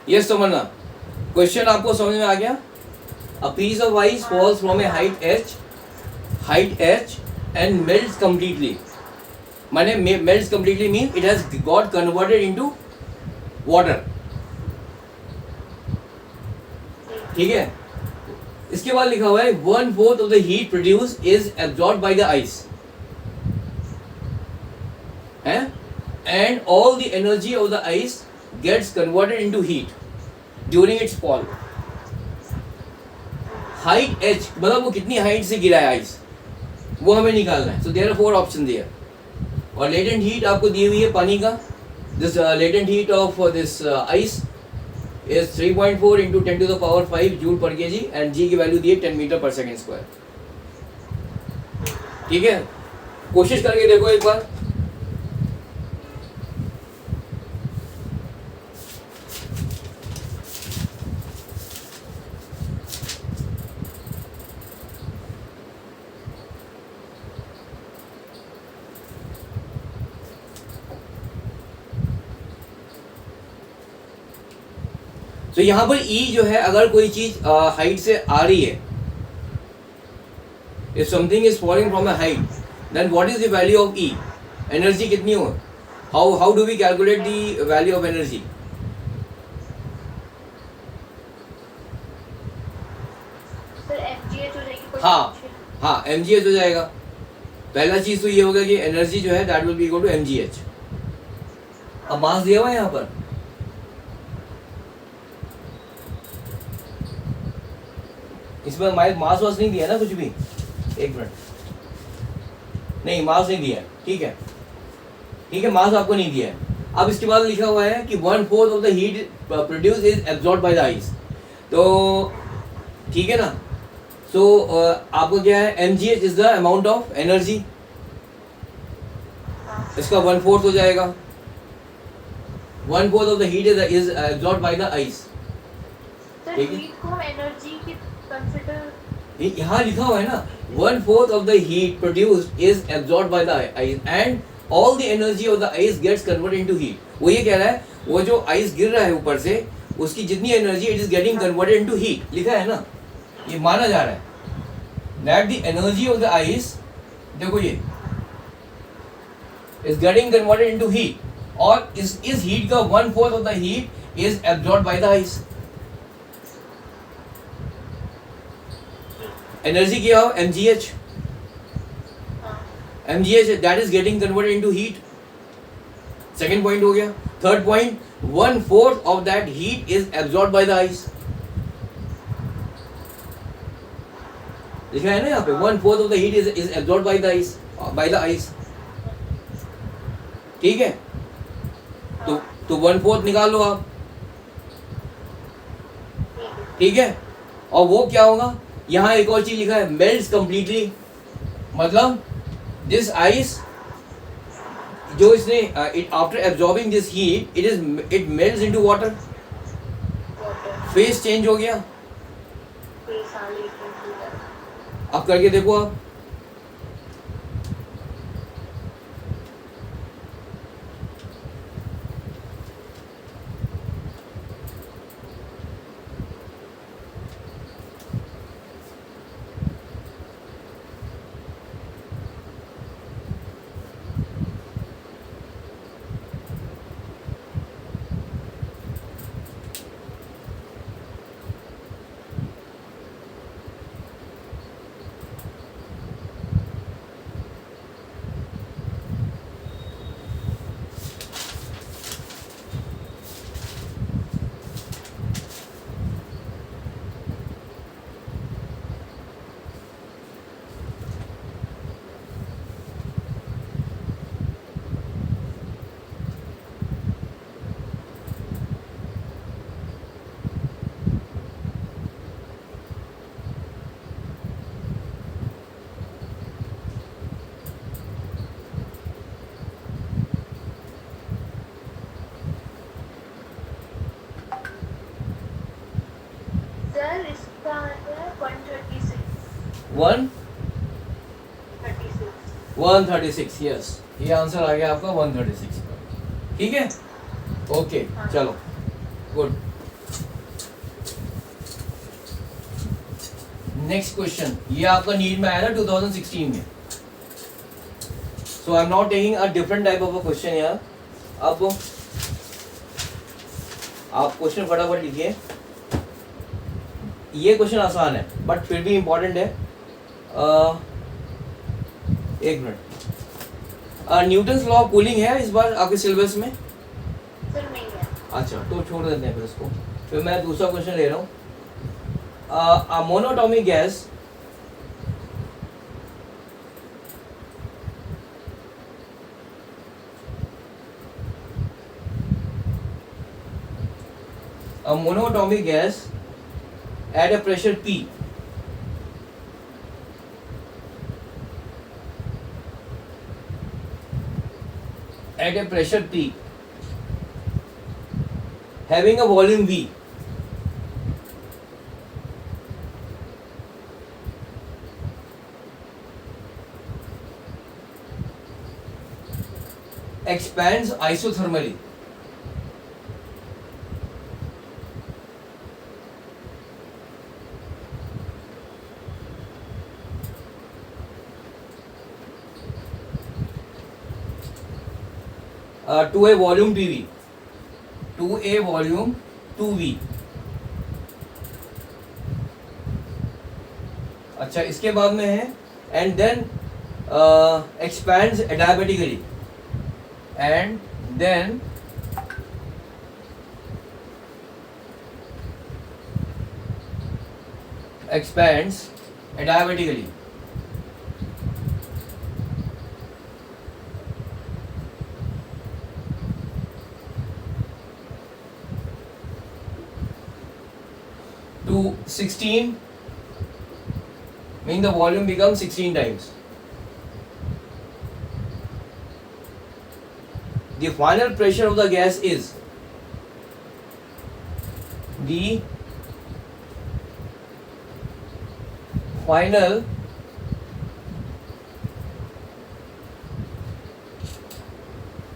ये समझना, क्वेश्चन आपको समझ में आ गया? A piece of ice falls from a height h and melts completely. माने melts completely means it has got converted into water. ठीक है, इसके बाद लिखा हुआ है 1/4 of the heat produced is absorbed by the ice, है, and all the energy of the ice gets converted into heat during its fall. Height h मतलब वो कितनी हाइट से गिरा है आइस, वो हमें निकालना है. So there are 4 option there. और लेटेंट हीट आपको दी हुई है पानी का. This latent heat of this ice is 3.4 into 10 to the power 5 joule per kg and g की वैल्यू दी है 10 मीटर पर सेकेंड स्क्वायर. ठीक है, कोशिश करके देखो एक बार. तो यहां पर E जो है, अगर कोई चीज हाइट से आ रही है, if something is falling from a height, then what is the value of E? Energy कितनी हो? How do we calculate the value of energy? हाँ mgh हो जाएगा. पहला चीज तो ये होगा कि एनर्जी जो है that will be equal to mgh. अब मास दिया हुआ है यहाँ पर, इसमें मास वास नहीं दिया ना कुछ भी. एक मिनट, नहीं मास नहीं दिया. ठीक है, ठीक है, मास आपको नहीं दिया है. अब इसके बाद लिखा हुआ है कि 1/4 of the heat produce is absorb by the ice. तो ठीक है ना. सो आपको क्या है, mgh is the amount of energy. इसका 1/4 हो जाएगा. 1/4 of the heat is absorb by the ice. ठीक है, यहाँ लिखा हुआ है ना 1/4 of the heat produced is absorbed by the ice and all the energy of the ice gets converted into heat. वो ये कह रहा है, वो जो आइस गिर रहा है ऊपर से, उसकी जितनी energy it is getting converted into heat. लिखा है ना, ये माना जा रहा है that the energy of the ice, देखो ये is getting converted into heat, और इस हीट का 1/4 of the heat is absorbed by the ice. Energy क्या हो, mgh. mgh that is getting converted into heat. Second point हो गया. Third point, 1/4 of that heat is absorbed by the ice. लिखा है ना यहाँ पे 1/4 of the heat is absorbed by the ice. ठीक है, तो 1/4 निकाल लो आप. ठीक है, और वो क्या होगा, यहाँ एक और चीज लिखा है मेल्ट्स कंप्लीटली. मतलब दिस आइस जो इसने it after absorbing this heat it melts into water. Face change हो गया. अब करके देखो आप. सर इसका है 136. 136. यस, ये आंसर आ गया आपका 136 का. ठीक है, ओके, चलो गुड. नेक्स्ट क्वेश्चन, ये आपका नीट में आया ना 2016 में, so I am not taking a different type of a question यार. अब आप क्वेश्चन फटाफट लिखिए. ये क्वेश्चन आसान है बट फिर भी इंपॉर्टेंट है. एक minute. Newton's law of cooling है इस बार आपके सिलेबस में? सर नहीं है. अच्छा तो छोड़ देते हैं फिर उसको. फिर मैं दूसरा क्वेश्चन ले रहा हूँ. Monoatomic gas a monatomic gas at a pressure P at a pressure P having a volume V expands isothermally. To a volume PV, to a volume 2V. अच्छा इसके बाद में है and then expands adiabatically and then expands adiabatically. To 16, mean the volume becomes 16 times. The final pressure of the gas is the final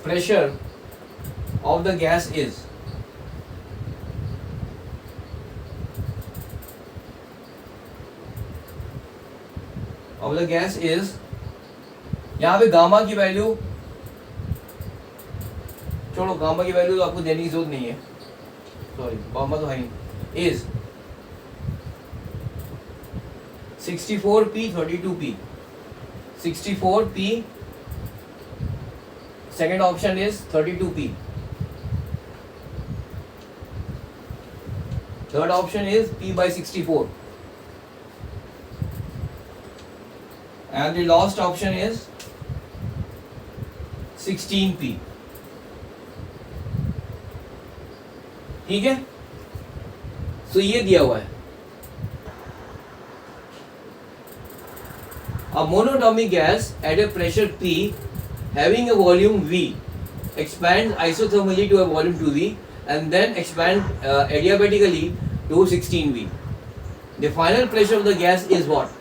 pressure of the gas is यहाँ पे gamma की value छोड़ो, gamma की value तो आपको देने की जरूरत नहीं है, सॉरी गामा तो है ही. Is 64p 32p. 64p, second option is 32p. Third option is p by 64. And the last option is 16p. ठीक है, तो ये दिया हुआ है. A monatomic gas at a pressure P having a volume V expands isothermally to a volume 2V and then expands adiabatically to 16V. The final pressure of the gas is what?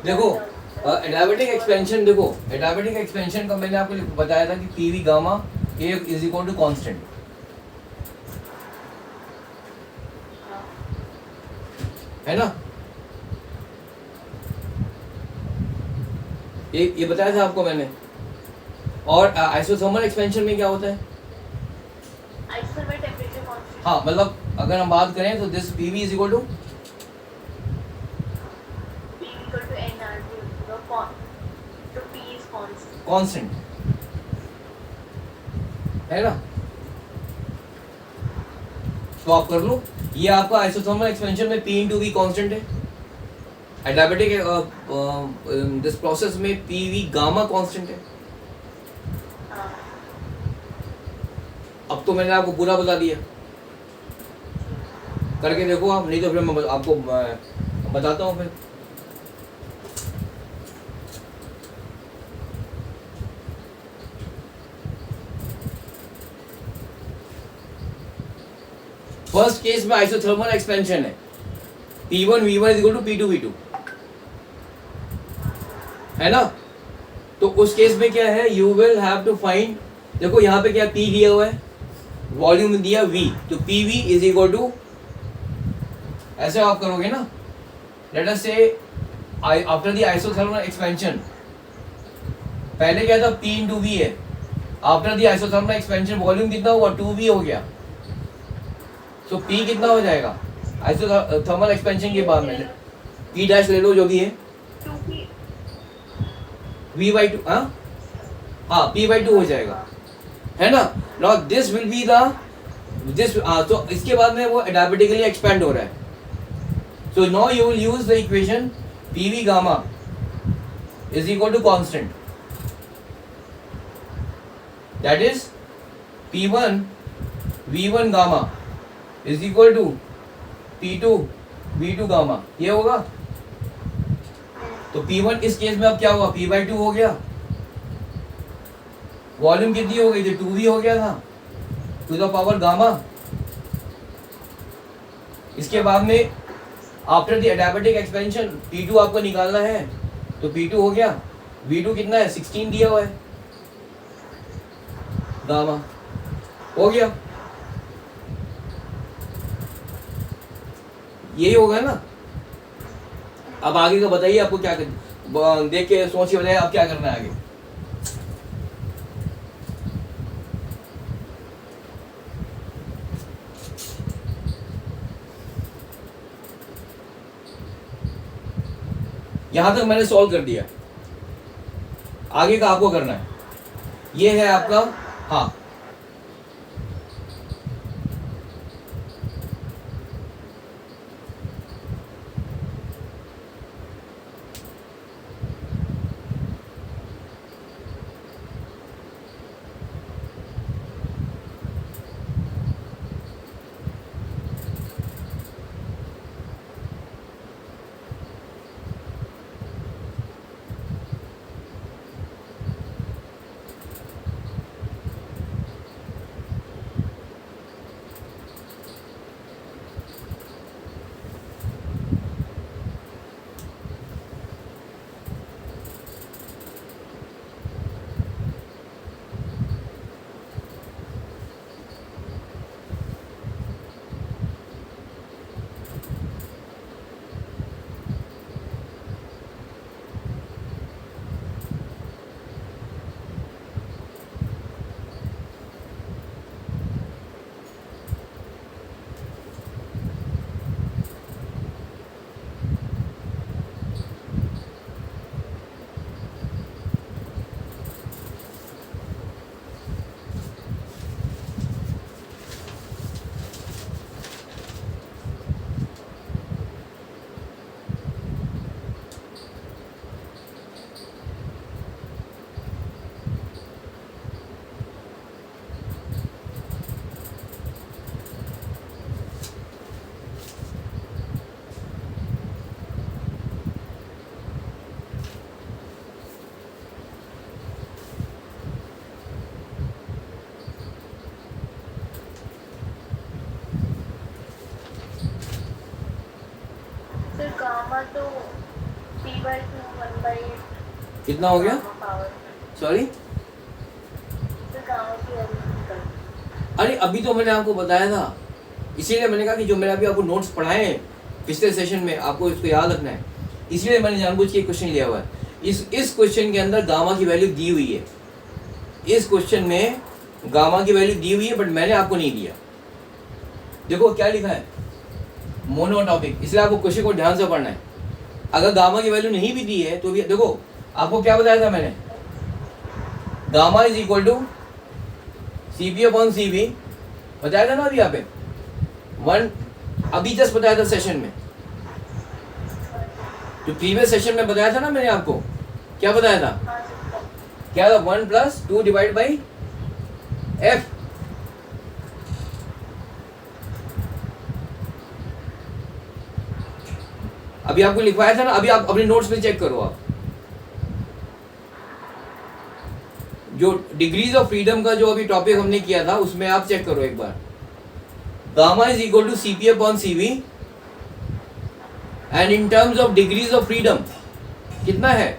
देखो adiabatic expansion, देखो adiabatic expansion का मैंने आपको बताया था कि P V gamma a is equal to constant, है ना? ये बताया था आपको मैंने। और आइसोथर्मल एक्सपेंशन में क्या होता है? Isothermal temperature constant. हाँ, मतलब अगर हम बात करें तो this P V is equal to P equal to nRT, तो P is constant. कांस्टेंट, है ना? तो आप कर लो, ये आपका आइसोथर्मल एक्सपेंशन में P इंटू वी कॉन्स्टेंट है, एडियाबेटिक दिस प्रोसेस में पीवी गामा कांस्टेंट है। हाँ, अब तो मैंने आपको पूरा बता दिया, करके देखो आप, नहीं तो फिर मैं आपको बताता हूँ फिर। फर्स्ट केस में आइसोथर्मल एक्सपेंशन है, P1 V1 is equal to P2 V2, है ना? तो उस केस में क्या है, you will have to find, देखो यहाँ पे क्या P दिया हुआ है, वॉल्यूम दिया V, तो PV इज इक्वल टू, ऐसे आप करोगे ना, लेट अस से आफ्टर द आइसोथर्मल एक्सपेंशन, पहले क्या था P इंटू V है, after the isothermal expansion volume कितना हुआ, 2V हो गया, तो P कितना हो जाएगा आइसोथर्मल एक्सपेंशन के बाद में, P डैश ले लो जो भी है, 2P, V बाई टू, हाँ P बाई टू हो जाएगा, है ना? Now this will be the this, तो इसके बाद में वो एडियाबेटिकली एक्सपेंड हो रहा है, so now you will use the equation PV gamma is equal to constant, that is P1 V1 gamma is equal to P2 V2 gamma, ये होगा। तो P1 इस केस में अब क्या हुआ, P बाई टू हो गया, वॉल्यूम कितनी हो गई थी, 2V हो गया था, टू द पावर गामा। इसके बाद में after the adiabatic expansion P2 आपको निकालना है, तो P2 हो गया, V2 कितना है, 16 दिया हुआ है, गामा हो गया, यही होगा ना? अब आगे का बताइए, आपको क्या देख के सोच के बताइए, अब क्या करना है आगे? यहां तक मैंने सॉल्व कर दिया, आगे का आपको करना है, ये है आपका, हाँ गामा तो P by 2 1 by 8 कितना हो गया? पावर सॉरी, तो गामा की वैल्यू निकल अरे अभी तो मैंने आपको बताया था, इसीलिए मैंने कहा कि जो मैंने अभी आपको नोट्स पढ़ाए हैं पिछले सेशन में आपको इसको याद रखना है, इसलिए मैंने जानबूझ के क्वेश्चन लिया हुआ है। इस क्वेश्चन के अंदर गामा की वैल्यू दी हुई है, इस क्वेश्चन में गामा की वैल्यू दी हुई है, बट मैंने आपको नहीं दिया। देखो क्या लिखा है, मोनोटॉपिक, इसलिए आपको क्वेश्चन को ध्यान से पढ़ना है। अगर गामा की वैल्यू नहीं भी दी है तो भी देखो, आपको क्या बताया था मैंने, gamma is equal to CP upon CV बताया था ना अभी यहाँ पे, 1 अभी जस्ट बताया था सेशन में, जो प्रीवियस सेशन में बताया था ना मैंने आपको, क्या बताया था, हाँ सर क्या था, 1 प्लस 2 डिवाइड बाई F। अभी आपको लिखवाया था ना, अभी आप अपने नोट्स में चेक करो, आप जो डिग्रीज ऑफ फ्रीडम का जो अभी टॉपिक हमने किया था उसमें आप चेक करो एक बार, gamma is equal to CP upon CV and in terms of degrees of freedom कितना है,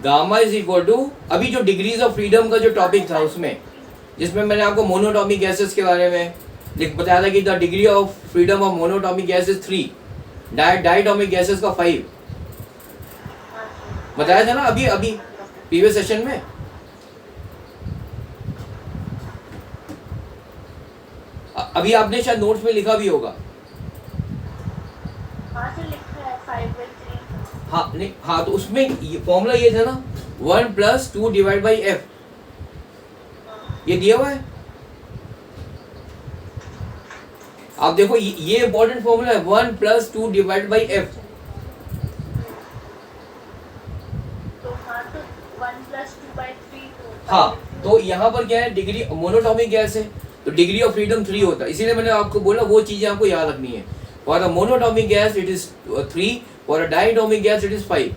गामा इज इक्वल टू, अभी जो डिग्रीज ऑफ फ्रीडम का जो टॉपिक था उसमें, जिसमें मैंने आपको मोनोटॉमिक गैसेस के बारे में बताया था कि the degree of freedom of monoatomic gas is 3, diatomic gases का 5 बताया था ना अभी प्रीवियस सेशन में। अभी आपने शायद नोट्स में लिखा भी होगा, हाँ सर लिखा है 5 by 3 हाँ नहीं, हाँ तो उसमें फॉर्मूला ये था ना, 1 प्लस 2 डिवाइड बाई F, ये दिया हुआ है। आप देखो ये इंपॉर्टेंट फॉर्मूला है, 1 प्लस 2 डिवाइड बाई F। तो हाँ तो 1 plus 2 by 3 तो हाँ तो यहाँ पर क्या है, डिग्री मोनोटॉमिक गैस है तो डिग्री ऑफ फ्रीडम 3 होता है, इसीलिए मैंने आपको बोला वो चीजें आपको याद रखनी है। For a monatomic gas it is 3, for a diatomic gas it is 5।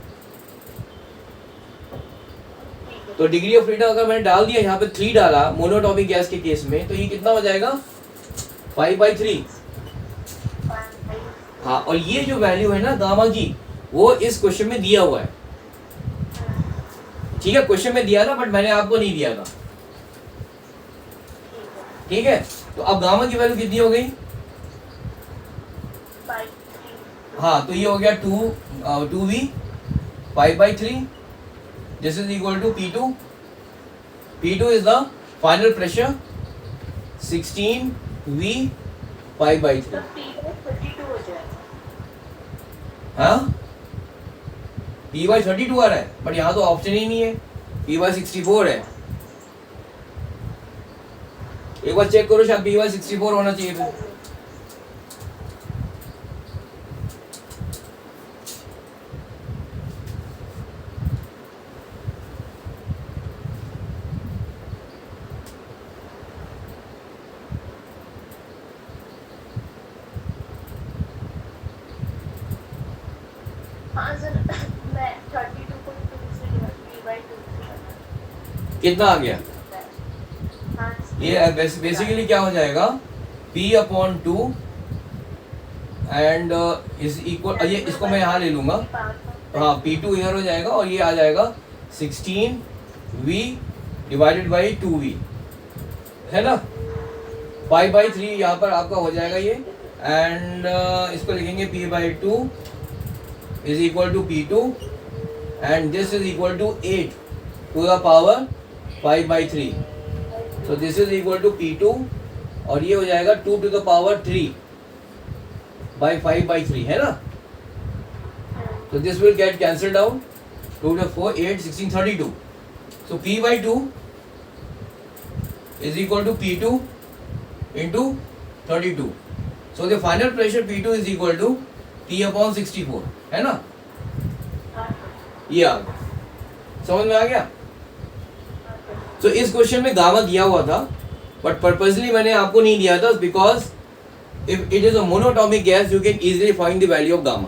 तो डिग्री ऑफ फ्रीडम अगर मैंने डाल दिया यहाँ पे 3 डाला मोनोटॉमिक गैस के केस में, तो ये कितना हो जाएगा 5/3। हाँ और ये जो वैल्यू है ना गामा की, वो इस क्वेश्चन में दिया हुआ है, ठीक है, क्वेश्चन में दिया था बट मैंने आपको नहीं दिया था, ठीक है। तो अब गामा की वैल्यू कितनी हो गई, 5 हाँ तो ये हो गया 2V 5/3, this is equal to P2। P2 is the final pressure 16V 5/3। तो P by 32 हो जाएगा। हाँ P/32 आ रहा है, बट यहाँ तो ऑप्शन ही नहीं है, P/64 है। एक बार चेक करो, शायद P/64 होना चाहिए फिर। हाँ सर मैं 32 को 2 से P by 2 से बना। कितना आ गया, हाँ ये बेसिकली क्या हो जाएगा, P/2 एंड इज इक्वल, ये इसको मैं यहाँ ले लूंगा, हाँ P2 इधर हो जाएगा और ये आ जाएगा 16V डिवाइडेड बाई 2V, है ना, 5/3 यहाँ पर आपका हो जाएगा ये, एंड इसको लिखेंगे P/2 is equal to P2 and this is equal to 8 to the power 5/3, so this is equal to P2 और ये हो जाएगा 2 टू द पावर 3 बाई 5/3, है ना। So this will get cancelled out. 2 to 4, 8, 16, 32. So P/2 is equal to P2 into 32. So the final pressure P2 is equal to P/64, है ना, ये आ गया, समझ में आ गया। तो इस क्वेश्चन में गामा दिया हुआ था बट पर्पसली मैंने आपको नहीं दिया था, because if it is a monatomic gas you can easily find the value of gamma.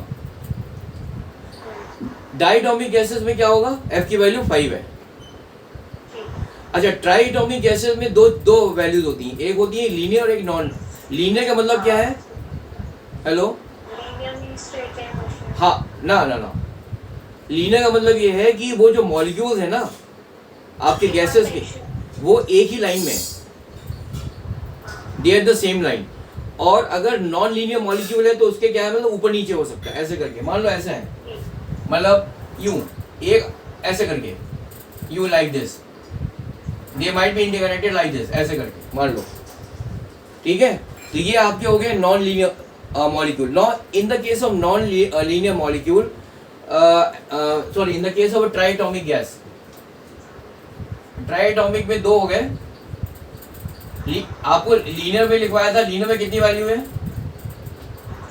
Diatomic gases में क्या होगा, F की वैल्यू 5 है। अच्छा, ट्राइटॉमिक गैसेस में दो वैल्यूज होती हैं, एक होती है लीनियर और एक नॉन लीनियर का मतलब क्या है? Hello, Linear means straight line motion. हाँ, ना ना ना, लीनियर का मतलब ये है कि वो जो मॉलिक्यूल्स है ना आपके गैसेस के, वो एक ही लाइन में, they are the same line. और अगर नॉन लीनियर मॉलिक्यूल है तो उसके क्या है, मतलब ऊपर नीचे हो सकता है ऐसे करके। मान लो ऐसा है, मतलब यूं, एक ऐसे करके, you like this, they might be interconnected like this, ऐसे करके मान लो, ठीक है। तो ये आपके हो गए non linear molecule. Not in the case of non linear molecule, sorry, in the case of triatomic gas, triatomic में दो हो गए। आपको लीनियर में लिखवाया था, लीनियर में कितनी वैल्यू है?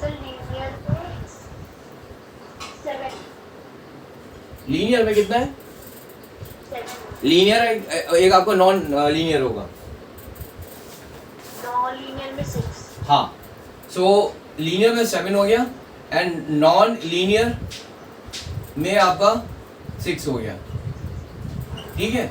So linear में 7. लीनियर में कितना है? 7. लीनियर एक आपको नॉन लीनियर होगा। Non-linear में 6. हाँ, सो लीनियर में 7 हो गया एंड नॉन लीनियर में आपका 6 हो गया, ठीक है।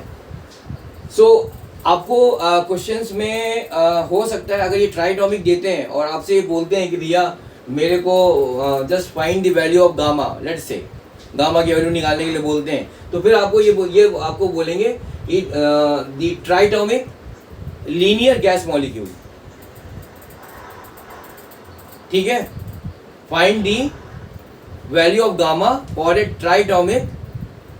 सो आपको क्वेश्चंस में हो सकता है अगर ये ट्राइटॉमिक देते हैं और आपसे ये बोलते हैं कि भैया मेरे को just find the value of gamma, let's say gamma की वैल्यू निकालने के लिए बोलते हैं, तो फिर आपको ये आपको बोलेंगे कि the triatomic linear gas molecule, ठीक है, find the value of gamma for a triatomic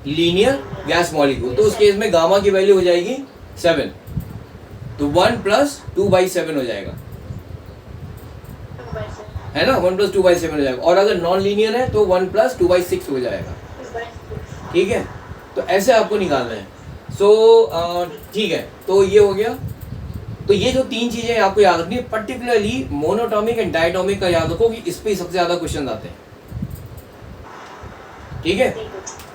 linear gas molecule. तो उस केस में गामा की वैल्यू हो जाएगी 7, तो 1 + 2/7 हो जाएगा, 2/7. है ना, 1 + 2/7 हो जाएगा। और अगर नॉन लीनियर है तो 1 + 2/6 हो जाएगा, 2/6. ठीक है। तो ऐसे आपको निकालना है। सो ठीक है, तो ये हो गया। तो ये जो तीन चीजें आपको याद रखनी है, पर्टिकुलरली मोनोटॉमिक एंड डायटॉमिक का याद रखो कि इस पे सबसे ज्यादा क्वेश्चन आते हैं, ठीक है।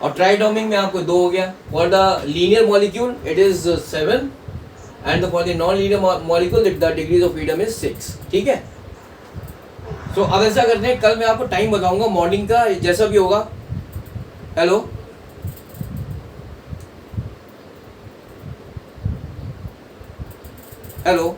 और ट्राइटॉमिक में आपको 2 हो गया। For the linear molecule it is 7 and for the non linear molecule the degrees of freedom is 6, ठीक है। तो अब ऐसा करते हैं, कल मैं आपको टाइम बताऊंगा मॉर्निंग का, जैसा भी होगा। Hello, hello.